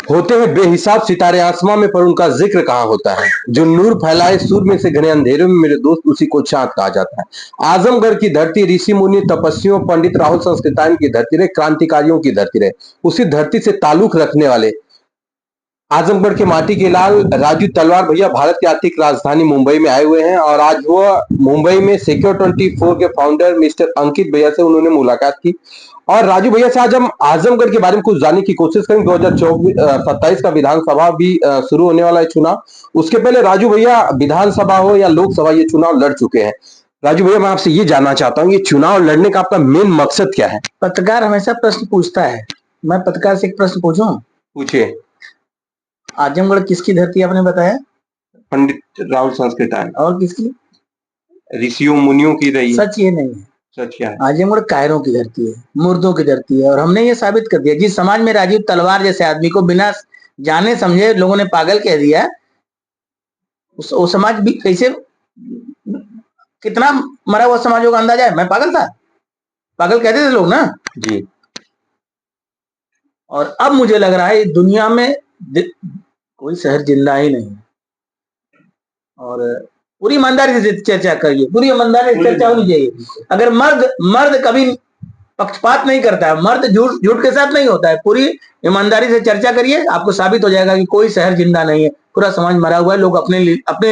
होते हैं बेहिसाब सितारे आसमां में, पर उनका जिक्र कहाँ होता है। जो नूर फैलाए सूर में से घने अंधेरों में, मेरे दोस्त उसी को चांद कहा जाता है। आजमगढ़ की धरती ऋषि मुनि तपस्वियों पंडित राहुल संस्कृतायन की धरती रहे, क्रांतिकारियों की धरती रहे। उसी धरती से ताल्लुक रखने वाले आजमगढ़ के माटी के लाल राजू तलवार भैया भारत की आर्थिक राजधानी मुंबई में आए हुए हैं, और आज वो मुंबई में Secure24 के फाउंडर मिस्टर अंकित भैया से उन्होंने मुलाकात की। और राजू भैया से आज हम आजमगढ़ के बारे में कुछ जानने की कोशिश करेंगे। 2027 का विधानसभा भी शुरू होने वाला है चुनाव। उसके पहले राजू भैया विधानसभा हो या लोकसभा, ये चुनाव लड़ चुके हैं। राजू भैया, मैं आपसे ये जानना चाहता हूँ, ये चुनाव लड़ने का आपका मेन मकसद क्या है? पत्रकार हमेशा प्रश्न पूछता है, मैं पत्रकार से एक प्रश्न पूछूं? पूछिए। आजमगढ़ किसकी धरती आपने बताया? पंडित राहुल संस्कृतायन। और किसकी? ऋषियों मुनियों की रही। सच ये नहीं है। सच क्या है? आजमगढ़ कायरों की धरती है, मुर्दों की धरती है। और हमने ये साबित कर दिया, जिस समाज में राजीव तलवार जैसे आदमी को बिना जाने समझे लोगों ने पागल कह दिया, वो समाज भी कैसे, कितना मरा हुआ समाज होगा अंदाजा है। मैं पागल था, पागल कहते थे लोग ना जी। और अब मुझे लग रहा है दुनिया में कोई शहर जिंदा ही नहीं। और पूरी ईमानदारी से चर्चा करिए, पूरी ईमानदारी से चर्चा होनी चाहिए। अगर मर्द कभी पक्षपात नहीं करता है, मर्द झूठ के साथ नहीं होता है। पूरी ईमानदारी से चर्चा करिए, आपको साबित हो जाएगा कि कोई शहर जिंदा नहीं है, पूरा समाज मरा हुआ है, लोग अपने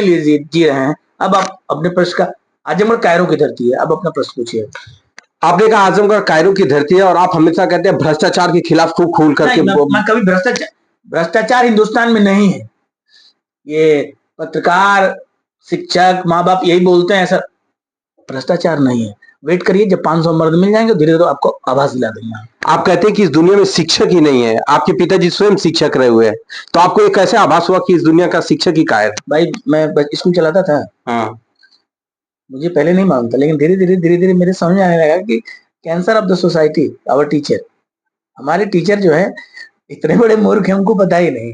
लिए जी रहे हैं। अब आप अपने प्रश्न का, आजमगढ़ कायरों की धरती है, अब अपना प्रश्न पूछिए। आपने कहा आजमगढ़ कायरों की धरती है, और आप हमेशा कहते हैं भ्रष्टाचार के खिलाफ खूब खुल करके। मैं कभी भ्रष्टाचार हिंदुस्तान में नहीं है। ये पत्रकार, शिक्षक, माँ बाप यही बोलते हैं, ऐसा भ्रष्टाचार नहीं है। वेट करिए, जब 500 मर्द मिल जाएंगे धीरे धीरे आपको आवाज दिला देंगे। आप कहते हैं कि इस दुनिया में शिक्षक ही नहीं है, आपके पिताजी स्वयं शिक्षक रहे हुए हैं, तो आपको एक कैसे आभास हुआ कि इस दुनिया का शिक्षक ही कायर है? भाई मैं स्कूल चलाता था। हाँ। मुझे पहले नहीं मालूम था, लेकिन धीरे धीरे मेरे समझ आने लगा कि cancer of the society our teacher, हमारे टीचर जो है इतने बड़े मूर्ख हैं, उनको पता ही नहीं।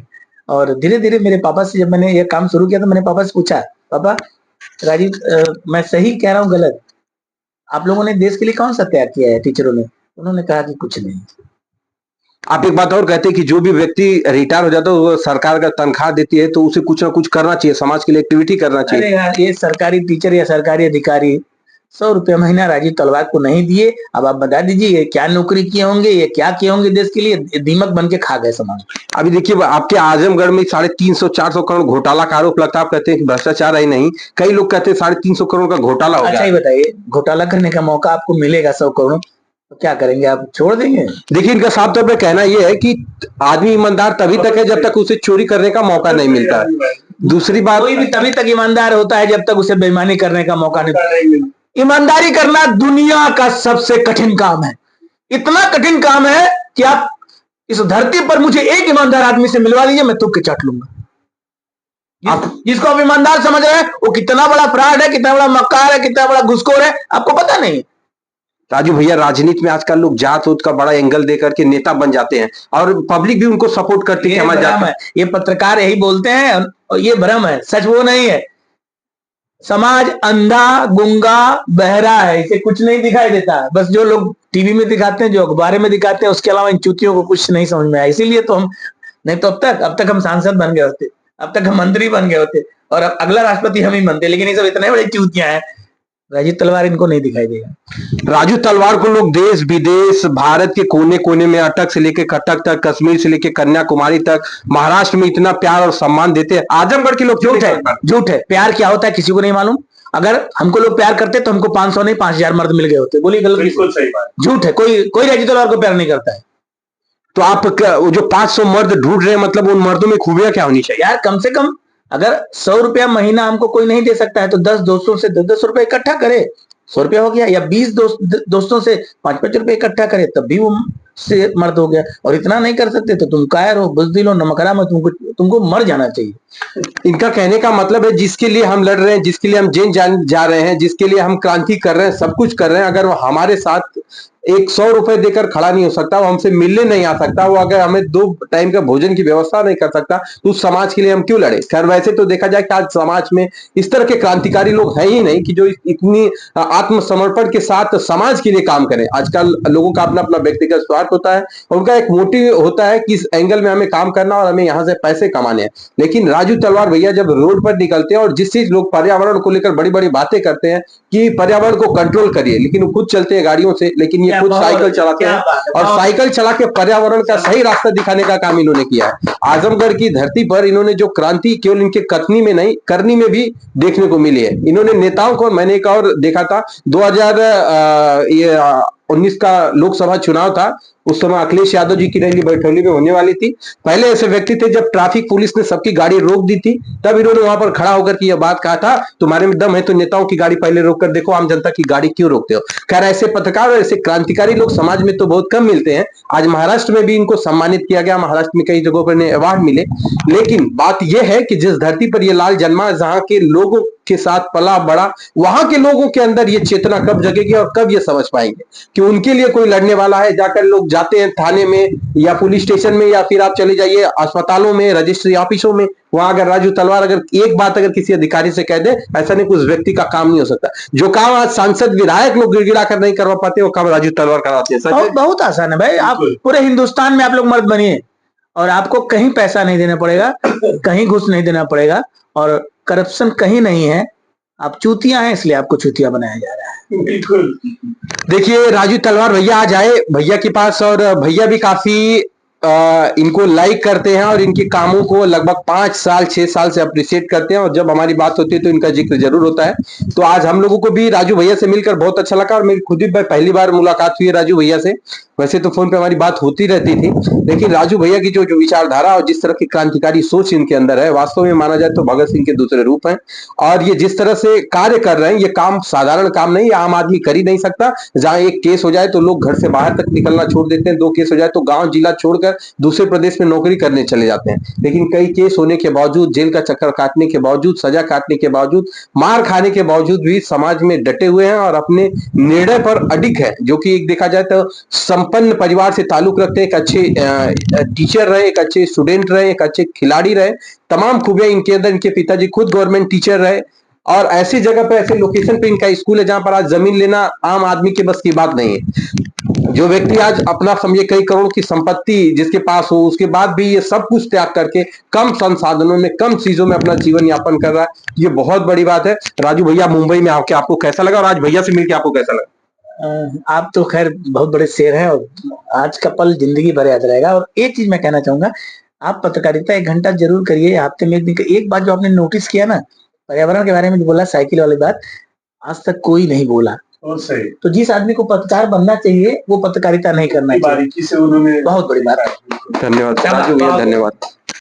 और धीरे धीरे मेरे पापा से जब मैंने ये काम शुरू किया तो मैंने पापा से पूछा, पापा राजीव मैं सही कह रहा हूँ गलत? आप लोगों ने देश के लिए कौन सा त्याग किया है टीचरों ने? उन्होंने कहा कि कुछ नहीं। आप एक बात और कहते हैं कि जो भी व्यक्ति रिटायर हो जाता है वो सरकार का तनख्वाह देती है, तो उसे कुछ ना कुछ करना चाहिए, समाज के लिए एक्टिविटी करना चाहिए। अरे यार, ये सरकारी टीचर या सरकारी अधिकारी 100 रुपया महीना राजीव तलवार को नहीं दिए। अब आप बता दीजिए ये क्या नौकरी किए होंगे, ये क्या किए होंगे देश के लिए? दीमक बन के खा गए समाज। अभी देखिए, आपके आजमगढ़ में 350-400 करोड़ घोटाला का आरोप लगता है। आप कहते हैं कि भ्रष्टाचार ही नहीं, कई लोग कहते हैं 350 करोड़ का घोटाला हो गया। अच्छा, ये बताइए, घोटाला करने का मौका आपको मिलेगा 100 करोड़, तो क्या करेंगे आप? छोड़ देंगे? देखिए, इनका साफ तौर पे कहना यह है कि आदमी ईमानदार तभी तक है जब तक उसे चोरी करने का मौका नहीं मिलता है। दूसरी बात, कोई भी तभी तक ईमानदार होता है जब तक उसे बेईमानी करने का मौका नहीं मिलता। ईमानदारी करना दुनिया का सबसे कठिन काम है। इतना कठिन काम है कि आप इस धरती पर मुझे एक ईमानदार आदमी से मिलवा दीजिए, मैं तुक्के चाट लूंगा। जिसको आप ईमानदार समझ रहे हैं वो कितना बड़ा फ्रॉड है, कितना बड़ा मक्कार है, कितना बड़ा घुसखोर है, आपको पता नहीं। राजू भैया, राजनीति में आजकल लोग जात उत का बड़ा एंगल देकर के नेता बन जाते हैं, और पब्लिक भी उनको सपोर्ट करती है। हमारे जात है, ये पत्रकार यही बोलते हैं, और ये भ्रम है, सच वो नहीं है। समाज अंधा, गुंगा, बहरा है, इसे कुछ नहीं दिखाई देता। बस जो लोग टीवी में दिखाते हैं, जो अखबार में दिखाते हैं, उसके अलावा इन चूतियों को कुछ नहीं समझ में आया। इसीलिए तो हम, नहीं तो अब तक हम सांसद बन गए होते, अब तक हम मंत्री बन गए होते, और अब अगला राष्ट्रपति हम ही बनते। लेकिन ये सब इतने बड़े चूतियां हैं, राजीव तलवार इनको नहीं दिखाई देगा। राजू तलवार को लोग देश विदेश, भारत के कोने कोने में, अटक से लेकर कटक तक, कश्मीर से लेकर कन्याकुमारी तक, महाराष्ट्र में इतना प्यार और सम्मान देते हैं। आजमगढ़ के लोग झूठ है। प्यार क्या होता है किसी को नहीं मालूम। अगर हमको लोग प्यार करते तो हमको 500 नहीं 5000 मर्द मिल गए होते। बोलिए गलत? बिल्कुल सही बात। झूठ है, कोई राजीव तलवार को प्यार नहीं करता है। तो आप जो 500 मर्द ढूंढ रहे हैं, मतलब उन मर्दों में खूबियां क्या होनी चाहिए? यार कम से कम अगर 100 रुपया महीना हमको कोई नहीं दे सकता है तो 10 दोस्तों से 10 रुपए इकट्ठा करे, 100 रुपया हो गया। या 20 दोस्तों से 5-5 रुपए इकट्ठा करे, तब भी वो से मर्द हो गया। और इतना नहीं कर सकते तो तुम कायर हो, बुज़दिल हो, नमकहराम हो, तुमको मर जाना चाहिए। इनका कहने का मतलब है जिसके लिए हम लड़ रहे हैं, जिसके लिए हम जेल जा रहे हैं, जिसके लिए हम क्रांति कर रहे हैं, सब कुछ कर रहे हैं, अगर वो हमारे साथ 100 रुपए देकर खड़ा नहीं हो सकता, वो हमसे मिलने नहीं आ सकता, वो अगर हमें 2 टाइम का भोजन की व्यवस्था नहीं कर सकता, तो उस समाज के लिए हम क्यों लड़े? खैर, वैसे तो देखा जाए कि आज समाज में इस तरह के क्रांतिकारी लोग हैं ही नहीं कि जो इतनी आत्मसमर्पण के साथ समाज के लिए काम करें। आजकल लोगों का अपना अपना व्यक्तिगत स्वार्थ स्वार्थ होता है, उनका एक मोटिव होता है कि इस एंगल में हमें काम करना और हमें यहाँ से पैसे कमाने हैं। लेकिन राजू तलवार भैया जब रोड पर निकलते हैं और जिस चीज लोग पर्यावरण को लेकर बड़ी बड़ी बातें करते हैं कि पर्यावरण को कंट्रोल करिए, लेकिन वो खुद चलते हैं गाड़ियों से, लेकिन ये खुद साइकिल चलाते हैं और साइकिल चला के पर्यावरण का सही रास्ता दिखाने का काम इन्होंने किया है। आजमगढ़ की धरती पर इन्होंने जो क्रांति केवल इनके कथनी में नहीं करनी में भी देखने को मिली है। इन्होंने नेताओं को, मैंने एक और देखा था 2019 का लोकसभा चुनाव था, उस समय अखिलेश यादव जी की रैली बैठौली में होने वाली थी। पहले ऐसे व्यक्ति थे जब ट्रैफिक पुलिस ने सबकी गाड़ी रोक दी थी, तब इन्होंने वहां पर खड़ा होकर के यह बात कहा था, तुम्हारे में दम है तो नेताओं की गाड़ी पहले रोक कर देखो, आम जनता की गाड़ी क्यों रोकते हो। खैर, ऐसे पत्रकार और ऐसे क्रांतिकारी लोग समाज में तो बहुत कम मिलते हैं। आज महाराष्ट्र में भी इनको सम्मानित किया गया, महाराष्ट्र में कई जगहों पर अवार्ड मिले। लेकिन बात यह है कि जिस धरती पर यह लाल जन्मा, जहां के लोगों के साथ पला बड़ा, वहां के लोगों के अंदर ये चेतना कब जगेगी और कब ये समझ पाएंगे कि उनके लिए कोई लड़ने वाला है। जाकर लोग जाते हैं थाने में या पुलिस स्टेशन में, या फिर आप चले जाइए अस्पतालों में, रजिस्ट्री ऑफिसों में, वहां अगर राजू तलवार अगर एक बात अगर किसी अधिकारी से कह दे, ऐसा नहीं कुछ व्यक्ति का काम नहीं हो सकता। जो काम आज सांसद विधायक लोग गिड़गिड़ा कर नहीं करवा पाते, वो काम राजू तलवार कराते हैं। बहुत आसान है भाई। आप पूरे हिंदुस्तान में आप लोग मर्द बनिए और आपको कहीं पैसा नहीं देना पड़ेगा, कहीं घूस नहीं देना पड़ेगा, और करप्शन कहीं नहीं है। आप चूतिया हैं, इसलिए आपको चूतिया बनाया जा रहा है। बिल्कुल। देखिए, राजू तलवार भैया आज आए भैया के पास, और भैया भी काफी इनको लाइक करते हैं और इनके कामों को लगभग 5 साल 6 साल से अप्रिशिएट करते हैं, और जब हमारी बात होती है तो इनका जिक्र जरूर होता है। तो आज हम लोगों को भी राजू भैया से मिलकर बहुत अच्छा लगा, और मेरी खुद ही पहली बार मुलाकात हुई है राजू भैया से। वैसे तो फोन पे हमारी बात होती रहती थी, लेकिन राजू भैया की जो विचारधारा और जिस तरह की क्रांतिकारी सोच इनके अंदर है, वास्तव में माना जाए तो भगत सिंह के दूसरे रूप हैं। और ये जिस तरह से कार्य कर रहे हैं, ये काम साधारण काम नहीं, आम आदमी कर ही नहीं सकता। जहां एक केस हो जाए तो लोग घर से बाहर तक निकलना छोड़ देते हैं, 2 केस हो जाए तो गांव जिला छोड़कर दूसरे प्रदेश में नौकरी करने चले जाते हैं। लेकिन कई केस होने के बावजूद, जेल का चक्कर काटने के बावजूद, सजा काटने के बावजूद, मार खाने के बावजूद भी समाज में डटे हुए हैं और अपने निर्णय पर अडिग है। जो कि एक देखा जाए तो संपन्न परिवार से ताल्लुक रखते हैं, एक अच्छे टीचर रहे, एक अच्छे स्टूडेंट रहे, एक अच्छे खिलाड़ी रहे, तमाम खूबियां इनके अंदर। इनके पिताजी खुद गवर्नमेंट टीचर रहे, और ऐसी जगह पे, ऐसे लोकेशन पे इनका स्कूल है जहां पर आज जमीन लेना आम आदमी के बस की बात नहीं है। जो व्यक्ति आज अपना समझे कई करोड़ की संपत्ति जिसके पास हो, उसके बाद भी ये सब कुछ त्याग करके कम संसाधनों में, कम चीजों में अपना जीवन यापन कर रहा है, ये बहुत बड़ी बात है। राजू भैया, मुंबई में आके आपको कैसा लगा, और आज भैया से मिलकर आपको कैसा लगा? आप तो खैर बहुत बड़े शेर हैं, और आज का पल जिंदगी भर याद रहेगा। और एक चीज मैं कहना चाहूंगा, आप पत्रकारिता 1 घंटा जरूर करिए हफ्ते में 1 दिन। एक बात जो आपने नोटिस किया ना, पर्यावरण के बारे में जो बोला, साइकिल वाली बात, आज तक कोई नहीं बोला। और सही, तो जिस आदमी को पत्रकार बनना चाहिए वो पत्रकारिता नहीं करना चाहिए। बारीकी से उन्होंने बहुत बड़ी बात है। धन्यवाद राजू भैया, धन्यवाद।